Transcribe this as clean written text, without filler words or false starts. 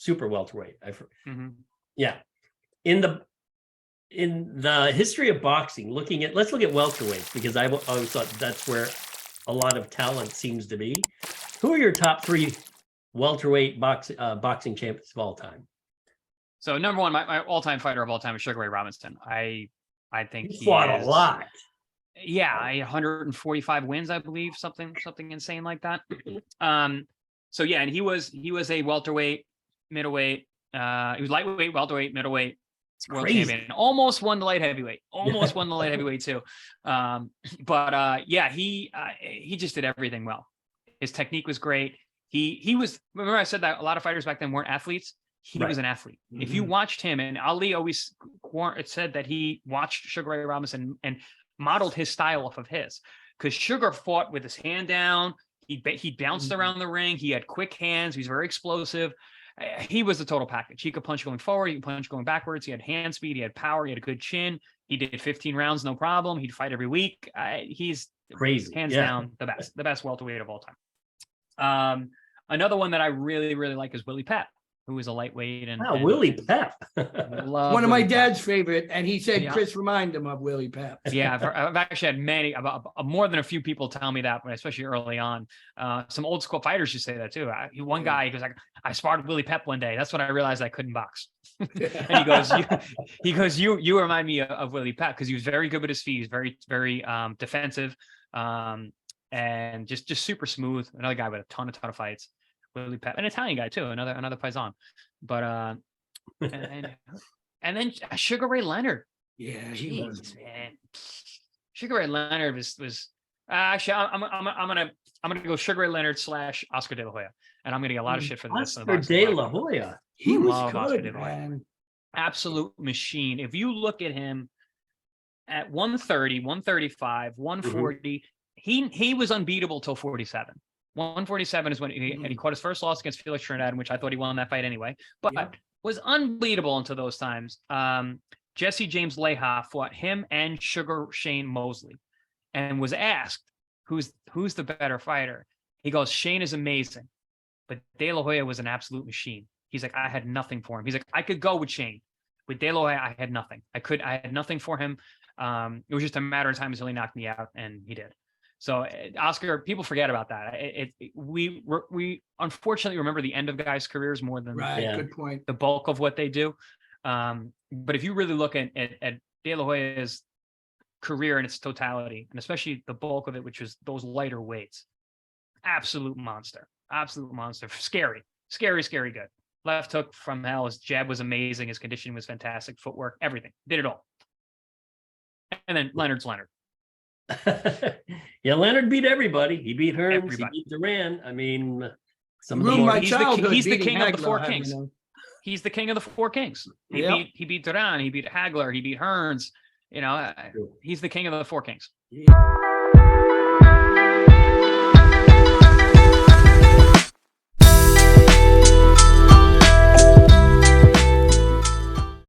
super welterweight. Mm-hmm. Yeah. In the history of boxing, let's look at welterweights, because I always thought that's where a lot of talent seems to be. Who are your top 3 welterweight boxing champions of all time? So number one, my all-time fighter of all time is Sugar Ray Robinson. I think He fought a lot. Yeah, 145 wins, I believe, something insane like that. So yeah, and he was a welterweight, middleweight. He was lightweight, welterweight, middleweight, world champion. Almost won the light heavyweight. Almost won the light heavyweight too. But yeah, he just did everything well. His technique was great. He was. Remember, I said that a lot of fighters back then weren't athletes. He was an athlete. Mm-hmm. If you watched him, and Ali always said that he watched Sugar Ray Robinson and modeled his style off of his, because Sugar fought with his hand down. He bounced around the ring. He had quick hands. He was very explosive. He was the total package. He could punch going forward. He could punch going backwards. He had hand speed. He had power. He had a good chin. He did 15 rounds, no problem. He'd fight every week. He's crazy, hands down the best welterweight of all time. Another one that I really, really like is Willie Pep, who was a lightweight. And Willie Pep. One of my dad's favorite, and he said Chris reminded him of Willie Pep. Yeah, I've actually had more than a few people tell me that, but especially early on. Some old school fighters used to say that too. One guy goes like, "I sparred Willie Pep one day. That's when I realized I couldn't box." And he goes, "You remind me of Willie Pep, because he was very good with his feet. He was very, very defensive, and just super smooth. Another guy with a ton of fights." Willie Pep, an Italian guy too, another paisan. But and then Sugar Ray Leonard. Yeah, he was, man. Sugar Ray Leonard was actually I'm gonna go Sugar Ray Leonard / Oscar De La Hoya, and I'm gonna get a lot of shit for this. Oscar De La Hoya. He was good, man. Absolute machine. If you look at him at 130, 135, 140, he was unbeatable till 47. 147 is when he caught his first loss against Felix Trinidad, in which I thought he won that fight anyway, but was unbeatable until those times. Jesse James Leha fought him and Sugar Shane Mosley, and was asked, who's the better fighter? He goes, Shane is amazing, but De La Hoya was an absolute machine. He's like, I had nothing for him. He's like, I could go with Shane. With De La Hoya, I had nothing. I had nothing for him. It was just a matter of time until he knocked me out, and he did. So Oscar, people forget about that. We unfortunately remember the end of guys' careers more than good point. The bulk of what they do. But if you really look at De La Hoya's career in its totality, and especially the bulk of it, which was those lighter weights, absolute monster, scary good. Left hook from hell. His jab was amazing. His conditioning was fantastic. Footwork, everything, did it all. And then Leonard's Leonard. Yeah, Leonard beat everybody. He beat Hearns. He beat Duran. I mean, he's the king of the four kings. He's the king of the four kings. He beat Duran. He beat Hagler. He beat Hearns. He's the king of the four kings. Yeah.